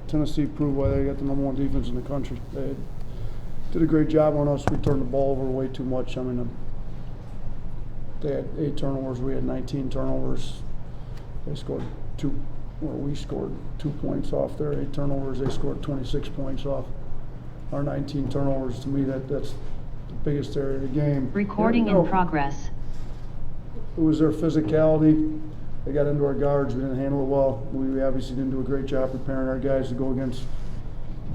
Tennessee proved why they got the #1 defense in the country. They did a great job on us. We turned the ball over way too much. I mean, they had 8 turnovers. We had 19 turnovers. They scored 2, or we scored 2 points off their 8 turnovers. They scored 26 points off our 19 turnovers. To me, that's the biggest area of the game. Recording in progress. It was their physicality. They got into our guards. We didn't handle it well. We obviously didn't do a great job preparing our guys to go against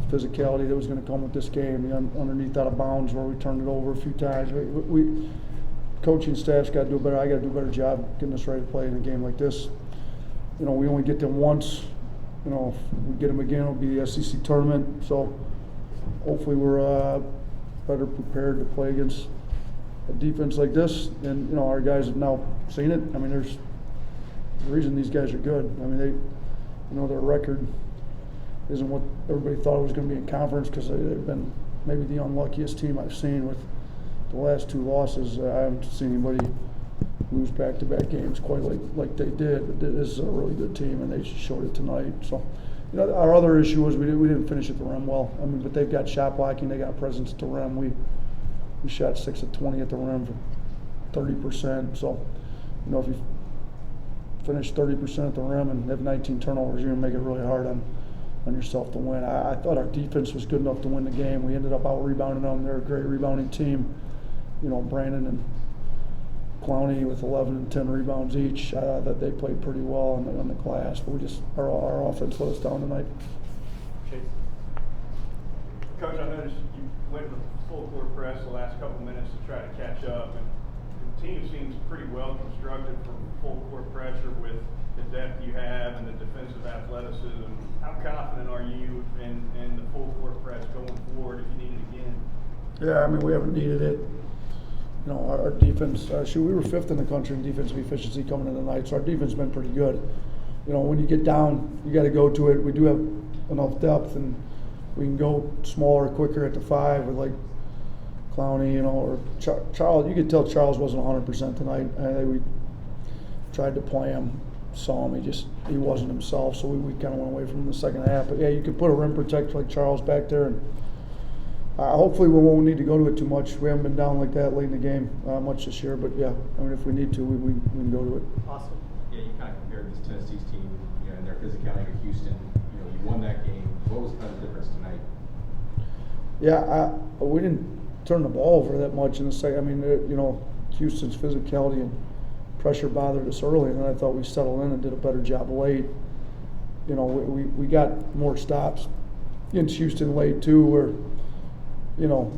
physicality that was going to come with this game. The underneath out of bounds where we turned it over a few times. We coaching staff's got to do better. I got to do a better job getting us ready to play in a game like this. You know, we only get them once. You know, if we get them again, it'll be the SEC tournament. So hopefully we're better prepared to play against a defense like this. And you know, our guys have now seen it. I mean, there's the reason these guys are good. I mean, their record isn't what everybody thought it was going to be in conference, because they've been maybe the unluckiest team I've seen with the last 2 losses. I haven't seen anybody lose back-to-back games quite like they did. But this is a really good team, and they showed it tonight. So, you know, our other issue was we didn't finish at the rim well. I mean, but they've got shot blocking, they got presence at the rim. We shot 6 of 20 at the rim for 30%. So, you know, if you finish 30% at the rim and have 19 turnovers, you're going to make it really hard on yourself to win. I thought our defense was good enough to win the game. We ended up out-rebounding them. They're a great rebounding team. You know, Brandon and Clowney with 11 and 10 rebounds each. That they played pretty well on the glass, but our offense let us down tonight. Chase. Coach, I noticed you went to the full court press the last couple minutes to try to catch up, and the team seems pretty well constructed for full court pressure with the depth you have and the defensive athleticism. How confident are you in the full court press going forward if you need it again? Yeah, I mean, we haven't needed it. You know, our defense, we were 5th in the country in defensive efficiency coming in tonight, so our defense has been pretty good. You know, when you get down, you got to go to it. We do have enough depth, and we can go smaller, quicker at the 5 with like Clowney, you know, or Charles. You could tell Charles wasn't 100% tonight. We tried to play him, saw him. He wasn't himself, so we kind of went away from him in the second half. But yeah, you could put a rim protector like Charles back there, and hopefully we won't need to go to it too much. We haven't been down like that late in the game much this year, but yeah, I mean, if we need to, we can go to it. Awesome. Yeah, you kind of compared this Tennessee's team, you know, and their physicality to Houston. You know, you won that game. What was kind of the difference tonight? Yeah, we didn't turn the ball over that much in the second. I mean, you know, Houston's physicality and pressure bothered us early, and then I thought we settled in and did a better job late. You know, we got more stops against Houston late too, where, you know,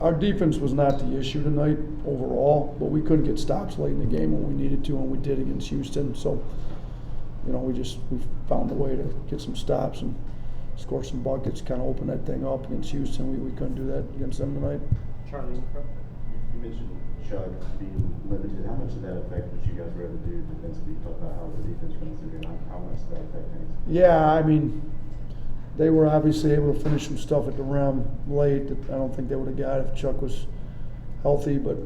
our defense was not the issue tonight overall, but we couldn't get stops late in the game when we needed to, and we did against Houston. So, you know, we found a way to get some stops and score some buckets, kind of open that thing up against Houston. We couldn't do that against them tonight. Charlie, you mentioned Chug being limited. How much did that affect what you guys were able to do defensively? Talk about how the defense runs through and how much did that affect things? Yeah, I mean, they were obviously able to finish some stuff at the rim late that I don't think they would have got if Chuck was healthy. But,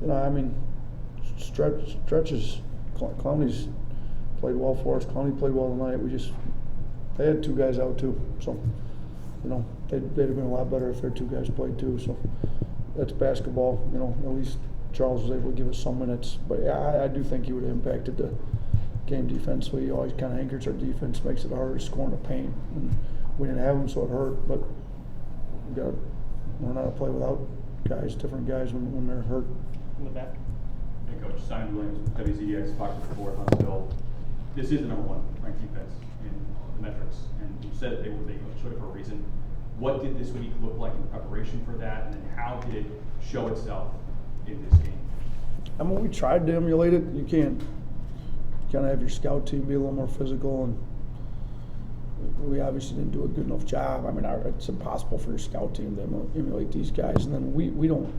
you know, I mean, stretches. Clowney's played well for us. Clowney played well tonight. They had 2 guys out too, so, you know, they'd have been a lot better if their 2 guys played too. So that's basketball. You know, at least Charles was able to give us some minutes. But yeah, I do think he would have impacted the game defensively. He always kind of anchors our defense, makes it harder to score in the paint. And we didn't have him, so it hurt. But we got to learn how to play without guys, different guys when they're hurt. In the back. Hey, Coach, Simon Williams, WZDX, Fox 4, Huntsville. This is the #1 ranked defense in the metrics, and you said that they showed it for a reason. What did this week look like in preparation for that, and then how did it show itself in this game? I mean, we tried to emulate it. You can't kind of have your scout team be a little more physical, and we obviously didn't do a good enough job. I mean, it's impossible for your scout team to emulate these guys, and then we don't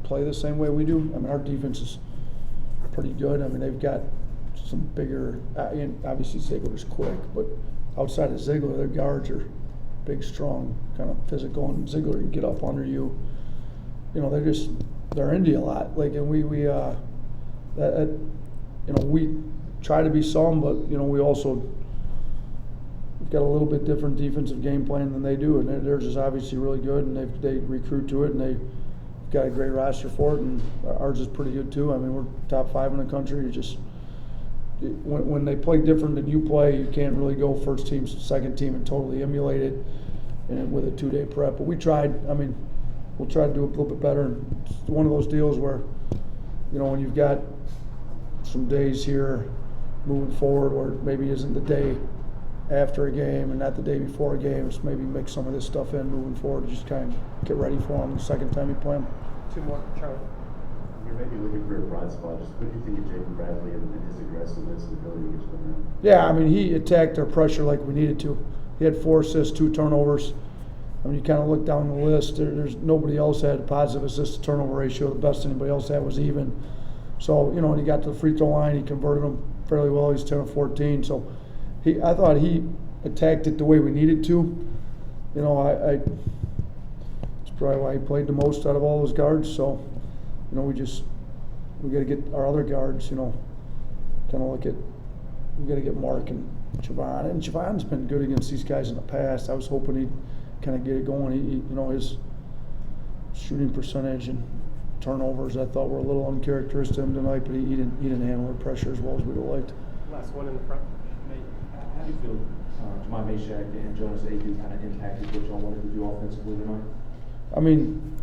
play the same way we do. I mean, our defense is pretty good. I mean, they've got some bigger, and obviously Ziegler's quick, but outside of Ziegler, their guards are big, strong, kind of physical, and Ziegler can get up under you. You know, they're into you a lot. Like, and we try to be some, but, you know, we also we've got a little bit different defensive game plan than they do, and theirs is obviously really good, and they recruit to it, and they've got a great roster for it, and ours is pretty good too. I mean, we're top 5 in the country. You just when they play different than you play, you can't really go first team, second team, and totally emulate it, and with a 2-day prep. But we tried. I mean, we'll try to do it a little bit better. And it's one of those deals where, you know, when you've got some days here moving forward where maybe isn't the day after a game and not the day before a game, just maybe mix some of this stuff in moving forward, just kind of get ready for them the second time you play them. 2 more, Charlie. You're maybe looking for a bright spot. Just what do you think of Jaden Bradley and his aggressiveness and ability to get to the rim? Yeah, I mean, he attacked our pressure like we needed to. He had 4 assists, 2 turnovers. I mean, you kind of look down the list, there's nobody else had a positive assist to turnover ratio. The best anybody else had was even. So, you know, when he got to the free throw line, he converted them fairly well. He's 10 of 14. So I thought he attacked it the way we needed to. You know, it's probably why he played the most out of all those guards. So, you know, we got to get our other guards, you know, kind of look at, we got to get Mark and Javon. And Javon's been good against these guys in the past. I was hoping he'd kind of get it going. He you know, his shooting percentage and turnovers I thought were a little uncharacteristic of him tonight, but he didn't handle the pressure as well as we'd have liked. Last one in the front. How do you feel Jemai Mashak and Jonas Adu kind of impacted what y'all wanted to do offensively tonight? I mean,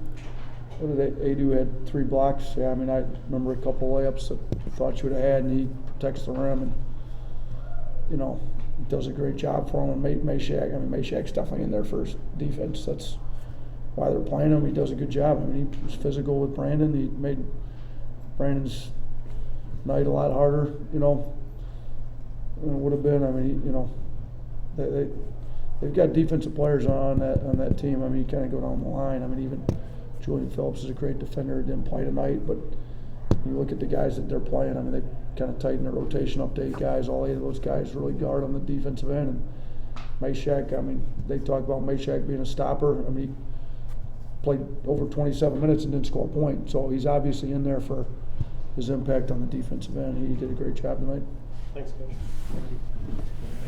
what did Adu had 3 blocks? Yeah, I mean, I remember a couple layups that I thought you would have had, and he protects the rim, and you know, does a great job for him. And Mashak's definitely in there for his defense. That's why they're playing him. He does a good job. I mean, he was physical with Brandon. He made Brandon's night a lot harder, you know, than it would have been. I mean, you know, they've got defensive players on that team. I mean, you kind of go down the line. I mean, even Julian Phillips is a great defender. Didn't play tonight, but you look at the guys that they're playing. I mean, they kind of tighten their rotation up to 8 guys. All 8 of those guys really guard on the defensive end. And Mashak, I mean, they talk about Mashak being a stopper. I mean, he played over 27 minutes and didn't score a point. So he's obviously in there for his impact on the defensive end. He did a great job tonight. Thanks, Coach. Thank you.